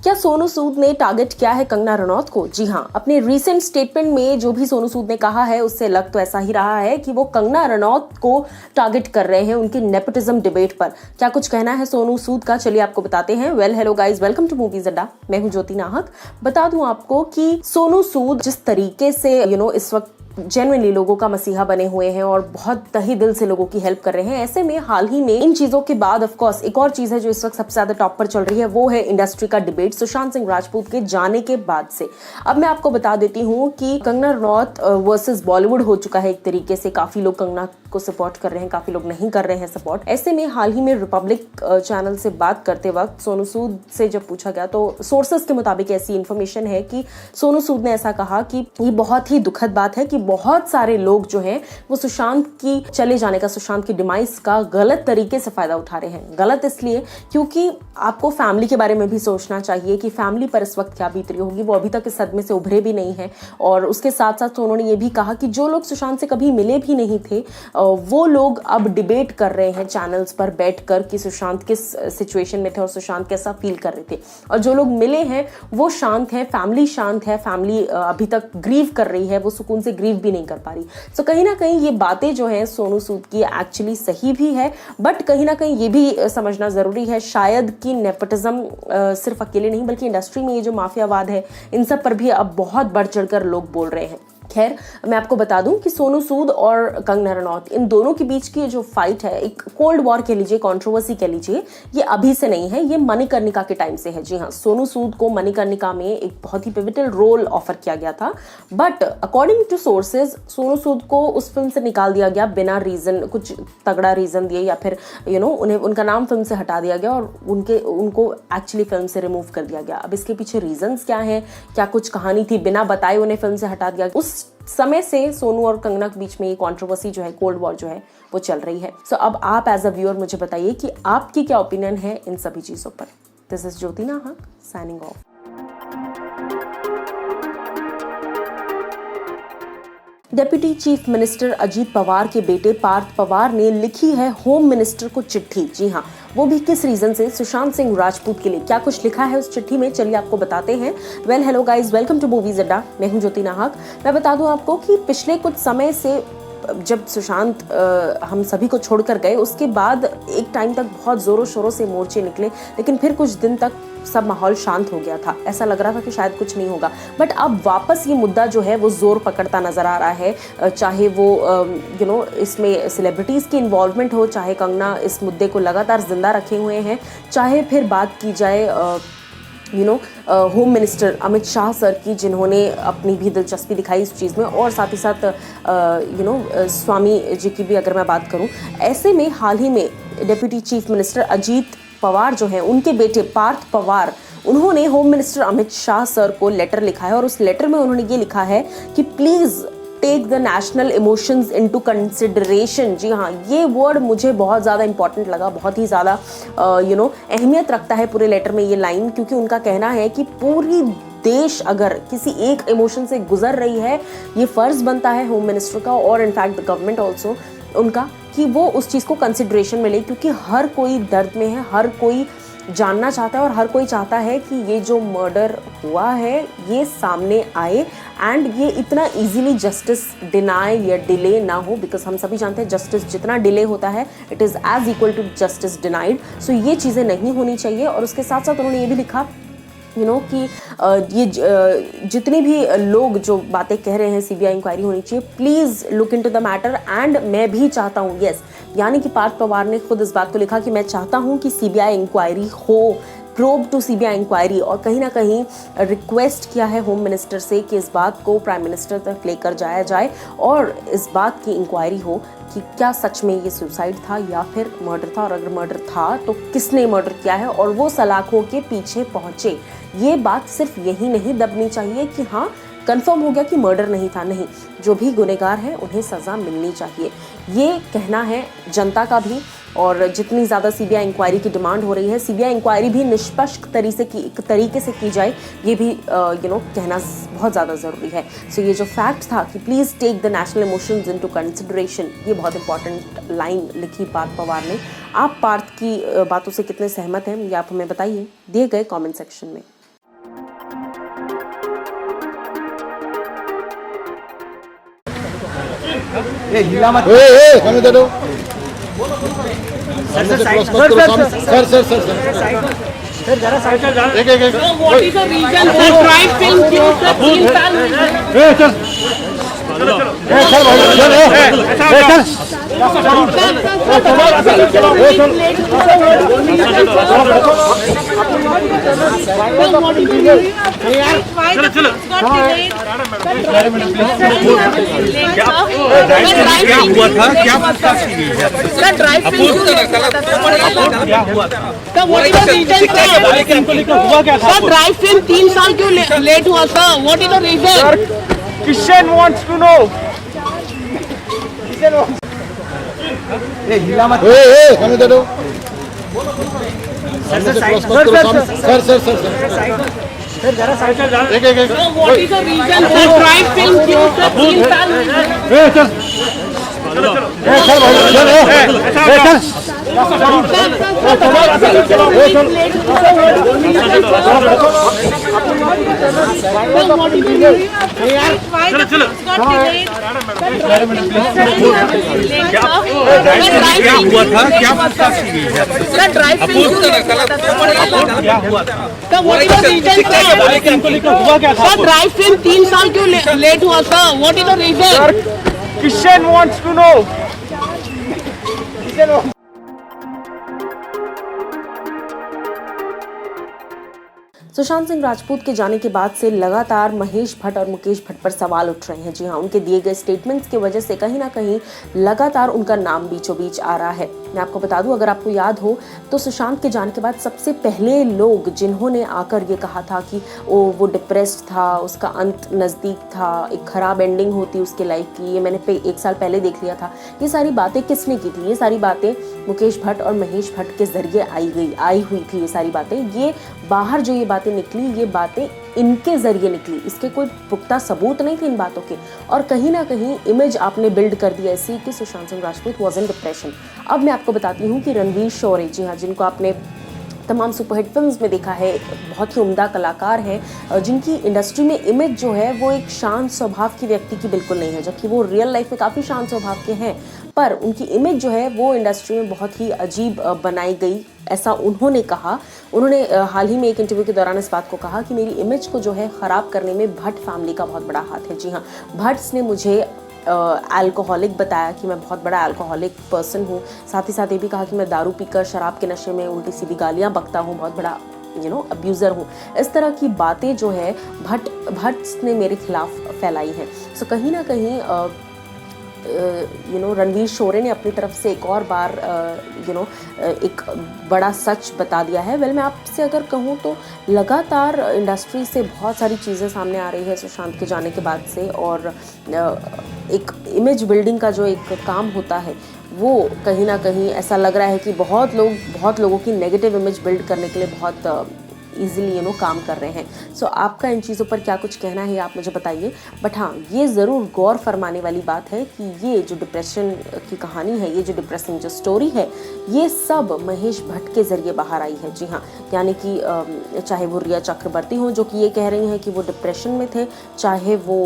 क्या सोनू सूद ने टारगेट किया है कंगना रनौत को? जी हाँ, अपने रीसेंट स्टेटमेंट में जो भी सोनू सूद ने कहा है उससे लग तो ऐसा ही रहा है कि वो कंगना रनौत को टारगेट कर रहे हैं उनकी नेपोटिज्म डिबेट पर। क्या कुछ कहना है सोनू सूद का, चलिए आपको बताते हैं। Hello guys, welcome to movies Adda. मैं हूं ज्योति नाहक। बता दूं आपको कि सोनू सूद जिस तरीके से इस वक्त जेन्युइनली लोगों का मसीहा बने हुए हैं और बहुत तहे दिल से लोगों की हेल्प कर रहे हैं, ऐसे में हाल ही में इन चीजों के बाद ऑफ कोर्स एक और चीज है जो इस वक्त सबसे ज्यादा टॉप पर चल रही है, वो है इंडस्ट्री का डिबेट सुशांत सिंह राजपूत के जाने के बाद से। अब मैं आपको बता देती हूँ कि कंगना रनौत वर्सेस बॉलीवुड हो चुका है एक तरीके से। काफी लोग कंगना को सपोर्ट कर रहे हैं, काफी लोग नहीं कर रहे हैं सपोर्ट। ऐसे में हाल ही में रिपब्लिक चैनल से बात करते वक्त सोनू सूद से जब पूछा गया तो सोर्सेस के मुताबिक ऐसी इंफॉर्मेशन है कि सोनू सूद ने ऐसा कहा कि ये बहुत ही दुखद बात है कि बहुत सारे लोग जो हैं वो सुशांत की चले जाने का, सुशांत की डिमाइस का गलत तरीके से फायदा उठा रहे हैं। गलत इसलिए क्योंकि आपको फैमिली के बारे में भी सोचना चाहिए कि फैमिली पर इस वक्त क्या बीत रही होगी। वो अभी तक इस सदमे से उभरे भी नहीं है और उसके साथ साथ उन्होंने ये भी कहा कि जो लोग सुशांत से कभी मिले भी नहीं थे वो लोग अब डिबेट कर रहे हैं चैनल्स पर बैठकर कि सुशांत किस सिचुएशन में थे और सुशांत कैसा फील कर रहे थे। और जो लोग मिले हैं वो शांत है, फैमिली शांत है, फैमिली अभी तक ग्रीव कर रही है, वो सुकून से ग्रीव भी नहीं कर पा रही। सो कहीं ना कहीं ये बातें जो हैं सोनू सूद की एक्चुअली सही भी है, बट कहीं ना कहीं ये भी समझना जरूरी है शायद कि नेपोटिज्म सिर्फ अकेले नहीं बल्कि इंडस्ट्री में ये जो माफियावाद है इन सब पर भी अब बहुत बढ़ चढ़कर लोग बोल रहे हैं। खैर, मैं आपको बता दूं कि सोनू सूद और कंगना रनौत इन दोनों के बीच की जो फाइट है, एक कोल्ड वॉर कह लीजिए, कंट्रोवर्सी कह लीजिए, ये अभी से नहीं है, ये मणिकर्णिका के टाइम से है। जी हाँ, सोनू सूद को मणिकर्णिका में एक बहुत ही पिवटल रोल ऑफर किया गया था, but according to sources Sonu Sood को उस फिल्म से निकाल दिया गया बिना रीजन, कुछ तगड़ा रीजन दिए या फिर उन्हें उनका नाम फिल्म से हटा दिया गया और उनको एक्चुअली फिल्म से रिमूव कर दिया गया। अब इसके पीछे रीजंस क्या है, क्या कुछ कहानी थी, बिना बताए उन्हें फिल्म से हटा दिया। उस समय से सोनू और कंगना के बीच में ये कंट्रोवर्सी जो है, कोल्ड वॉर जो है, वो चल रही है। सो अब आप एज अ व्यूअर मुझे बताइए कि आपकी क्या ओपिनियन है इन सभी चीजों पर। दिस इज ज्योति नाहक signing off. Deputy chief minister Ajit Pawar के बेटे पार्थ पवार ने लिखी है होम मिनिस्टर को चिट्ठी। जी हाँ, वो भी किस रीजन से, सुशांत सिंह राजपूत के लिए। क्या कुछ लिखा है उस चिट्ठी में, चलिए आपको बताते हैं। Hello guys, welcome to movies Adda. मैं हूं ज्योति नाहक। मैं बता दूं आपको कि पिछले कुछ समय से जब सुशांत हम सभी को छोड़कर गए, उसके बाद एक टाइम तक बहुत जोरों शोरों से मोर्चे निकले, लेकिन फिर कुछ दिन तक सब माहौल शांत हो गया था। ऐसा लग रहा था कि शायद कुछ नहीं होगा, बट अब वापस ये मुद्दा जो है वो जोर पकड़ता नजर आ रहा है। चाहे वो इसमें सेलिब्रिटीज की इन्वॉल्वमेंट हो, चाहे कंगना इस मुद्दे को लगातार जिंदा रखे हुए हैं, चाहे फिर बात की जाए home minister Amit Shah sir की, जिन्होंने अपनी भी दिलचस्पी दिखाई इस चीज़ में, और साथ ही साथ स्वामी जी की भी अगर मैं बात करूं। ऐसे में हाल ही में deputy chief minister Ajit Pawar जो हैं, उनके बेटे पार्थ पवार, उन्होंने home minister Amit Shah sir को लेटर लिखा है और उस लेटर में उन्होंने ये लिखा है कि please take the national emotions into consideration. जी हाँ, ये वर्ड मुझे बहुत ज़्यादा इंपॉर्टेंट लगा, बहुत ही ज़्यादा अहमियत रखता है पूरे लेटर में ये लाइन, क्योंकि उनका कहना है कि पूरी देश अगर किसी एक इमोशन से गुजर रही है, ये फ़र्ज़ बनता है होम मिनिस्टर का और इनफैक्ट द गवर्नमेंट ऑल्सो उनका, कि वो उस चीज़ को कंसिडरेशन में ले, क्योंकि हर कोई दर्द में है, हर कोई जानना चाहता है और हर कोई चाहता है कि ये जो मर्डर हुआ है ये सामने आए एंड ये इतना इजीली जस्टिस डिनाई या डिले ना हो, बिकॉज हम सभी जानते हैं जस्टिस जितना डिले होता है it is as equal to justice denied. So ये चीज़ें नहीं होनी चाहिए। और उसके साथ साथ उन्होंने ये भी लिखा कि ये जितने भी लोग जो बातें कह रहे हैं सीबीआई इंक्वायरी होनी चाहिए, please look into the matter. And मैं भी चाहता हूँ, यस, यानी कि पार्थ पवार ने खुद इस बात को लिखा कि मैं चाहता हूँ कि सीबीआई इंक्वायरी हो, प्रोब टू सीबीआई इंक्वायरी, और कहीं ना कहीं रिक्वेस्ट किया है होम मिनिस्टर से कि इस बात को प्राइम मिनिस्टर तक लेकर जाया जाए और इस बात की इंक्वायरी हो कि क्या सच में ये सुसाइड था या फिर मर्डर था, और अगर मर्डर था तो किसने मर्डर किया है और वो सलाखों के पीछे पहुंचे। ये बात सिर्फ यही नहीं दबनी चाहिए कि हाँ कंफर्म हो गया कि मर्डर नहीं था, नहीं, जो भी गुनहगार हैं उन्हें सज़ा मिलनी चाहिए। ये कहना है जनता का भी, और जितनी ज़्यादा सीबीआई इंक्वायरी की डिमांड हो रही है, सीबीआई इंक्वायरी भी निष्पक्ष तरीके से की जाए, ये भी कहना बहुत ज़्यादा ज़रूरी है। सो ये जो फैक्ट था कि please take the national emotions into consideration, ये बहुत इंपॉर्टेंट लाइन लिखी पार्थ पवार ने। आप पार्थ की बातों से कितने सहमत हैं ये आप हमें बताइए दिए गए कमेंट सेक्शन में। हमें दे दो सर एक What is the reason for Drive Film क्यों सर 3 साल क्या हुआ था, क्या पूछताछ की गई है? ड्राइव फिल्म 3 साल क्यों लेट हुआ sir? What is the reason? Kishan wants to know. हमें दे दो सर एक what is the reason for drive film क्यों सर 3 साल क्या हुआ था, क्या पूछताछ की गई है? Drive film sir drive film 3 साल क्यों लेट हुआ sir? What is the reason? Kishan wants to know. Sushant Singh Rajput के जाने के बाद से लगातार महेश भट्ट और मुकेश भट्ट पर सवाल उठ रहे हैं। जी हाँ, उनके दिए गए स्टेटमेंट्स की वजह से कहीं ना कहीं लगातार उनका नाम बीचों बीच आ रहा है। मैं आपको बता दूं, अगर आपको याद हो तो सुशांत के जाने के बाद सबसे पहले लोग जिन्होंने आकर ये कहा था कि वो डिप्रेस्ड था, उसका अंत नज़दीक था, एक खराब एंडिंग होती उसके लाइफ की, ये मैंने 1 साल पहले देख लिया था। ये सारी बातें किसने की थी? ये सारी बातें मुकेश भट्ट और महेश भट्ट के जरिए आई हुई थी। ये सारी बातें, ये बाहर जो ये बातें निकली, ये बातें इनके जरिए निकली। इसके कोई पुख्ता सबूत नहीं थे इन बातों के, और कहीं ना कहीं इमेज आपने बिल्ड कर दी ऐसी कि Sushant Singh Rajput was in depression. अब मैं आपको बताती हूँ कि रणवीर शौर्य, जी हाँ, जिनको आपने तमाम सुपरहिट फिल्म्स में देखा है, बहुत ही उम्दा कलाकार हैं, जिनकी इंडस्ट्री में इमेज जो है वो एक शांत स्वभाव की व्यक्ति की बिल्कुल नहीं है, जबकि वो रियल लाइफ में काफ़ी शांत स्वभाव के हैं, पर उनकी इमेज जो है वो इंडस्ट्री में बहुत ही अजीब बनाई गई, ऐसा उन्होंने कहा। उन्होंने हाल ही में एक इंटरव्यू के दौरान इस बात को कहा कि मेरी इमेज को जो है ख़राब करने में भट्ट फैमिली का बहुत बड़ा हाथ है। जी हाँ, भट्ट्स ने मुझे अल्कोहलिक बताया कि मैं बहुत बड़ा अल्कोहलिक पर्सन हूँ। साथ ही साथ ये भी कहा कि मैं दारू पीकर शराब के नशे में उल्टी सीधी गालियाँ बकता हूँ, बहुत बड़ा अब्यूज़र हूँ। इस तरह की बातें जो है भट्ट ने मेरे खिलाफ फैलाई हैं। सो कहीं ना कहीं रणवीर शौर्य ने अपनी तरफ से एक और बार एक बड़ा सच बता दिया है। मैं आपसे अगर कहूँ तो लगातार इंडस्ट्री से बहुत सारी चीज़ें सामने आ रही है सुशांत के जाने के बाद से, और एक इमेज बिल्डिंग का जो एक काम होता है वो कहीं ना कहीं ऐसा लग रहा है कि बहुत लोगों की नेगेटिव इमेज बिल्ड करने के लिए बहुत ईजिली काम कर रहे हैं। सो आपका इन चीज़ों पर क्या कुछ कहना है आप मुझे बताइए। बट हाँ, ये ज़रूर गौर फरमाने वाली बात है कि ये जो डिप्रेशन की कहानी है, ये जो डिप्रेसिंग जो स्टोरी है, ये सब महेश भट्ट के ज़रिए बाहर आई है। जी हाँ, यानी कि चाहे वो रिया चक्रवर्ती हो जो कि ये कह रही हैं कि वो डिप्रेशन में थे, चाहे वो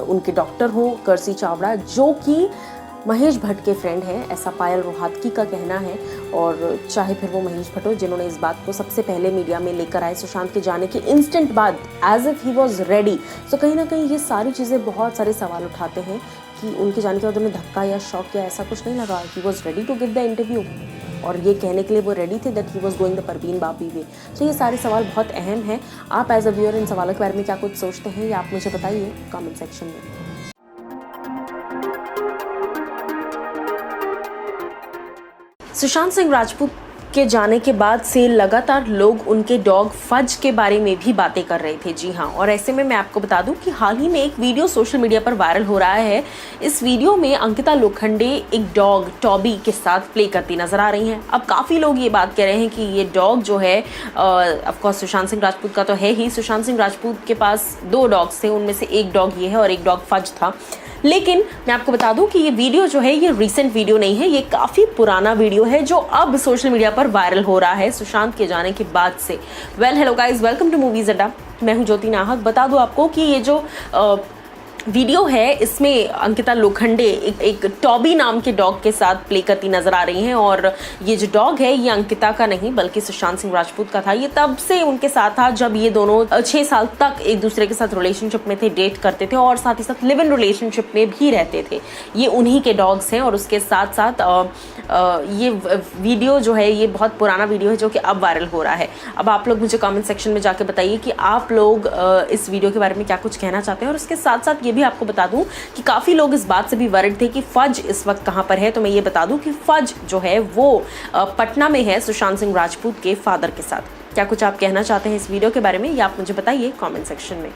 उनके डॉक्टर हो कर्सी चावड़ा जो कि महेश भट्ट के फ्रेंड हैं, ऐसा पायल रोहतगी का कहना है, और चाहे फिर वो महेश भट्ट हो जिन्होंने इस बात को सबसे पहले मीडिया में लेकर आए सुशांत के जाने के इंस्टेंट बाद, as if he was ready. So कहीं ना कहीं ये सारी चीज़ें बहुत सारे सवाल उठाते हैं कि उनके जाने के बाद उन्हें धक्का या शॉक या ऐसा कुछ नहीं लगा। He was ready to give the interview, और ये कहने के लिए वो रेडी थे that he was going the Parveen Babi way. तो ये सारे सवाल बहुत अहम हैं। आप एज अ व्यूअर इन सवालों के बारे में क्या कुछ सोचते हैं, या आप मुझे बताइए कमेंट सेक्शन में। सुशांत सिंह राजपूत के जाने के बाद से लगातार लोग उनके डॉग फज के बारे में भी बातें कर रहे थे। जी हाँ, और ऐसे में मैं आपको बता दूं कि हाल ही में एक वीडियो सोशल मीडिया पर वायरल हो रहा है। इस वीडियो में अंकिता लोखंडे एक डॉग टॉबी के साथ प्ले करती नजर आ रही हैं। अब काफ़ी लोग ये बात कह रहे हैं कि ये डॉग जो है ऑफकोर्स सुशांत सिंह राजपूत का तो है ही। सुशांत सिंह राजपूत के पास 2 डॉग्स थे, उनमें से एक डॉग ये है और एक डॉग फज था। लेकिन मैं आपको बता दूं कि ये वीडियो जो है ये रीसेंट वीडियो नहीं है, ये काफ़ी पुराना वीडियो है जो अब सोशल मीडिया पर वायरल हो रहा है सुशांत के जाने के बाद से। Hello guys, welcome to movies Adda. मैं हूं ज्योति नाहक। बता दूं आपको कि ये जो वीडियो है, इसमें अंकिता लोखंडे एक टॉबी नाम के डॉग के साथ प्ले करती नजर आ रही हैं और ये जो डॉग है ये अंकिता का नहीं बल्कि सुशांत सिंह राजपूत का था। ये तब से उनके साथ था जब ये दोनों 6 साल तक एक दूसरे के साथ रिलेशनशिप में थे, डेट करते थे और साथ ही साथ लिव इन रिलेशनशिप में भी रहते थे। ये उन्हीं के डॉग्स हैं और उसके साथ साथ ये वीडियो जो है ये बहुत पुराना वीडियो है जो कि अब वायरल हो रहा है। अब आप लोग मुझे कमेंट सेक्शन में जाके बताइए कि आप लोग इस वीडियो के बारे में क्या कुछ कहना चाहते हैं। और उसके साथ साथ ये भी आपको बता दूं कि काफ़ी लोग इस बात से भी वरिड थे कि फज इस वक्त कहाँ पर है। तो मैं ये बता दूं कि फज जो है वो पटना में है सुशांत सिंह राजपूत के फादर के साथ। क्या कुछ आप कहना चाहते हैं इस वीडियो के बारे में या आप मुझे बताइए कमेंट सेक्शन में।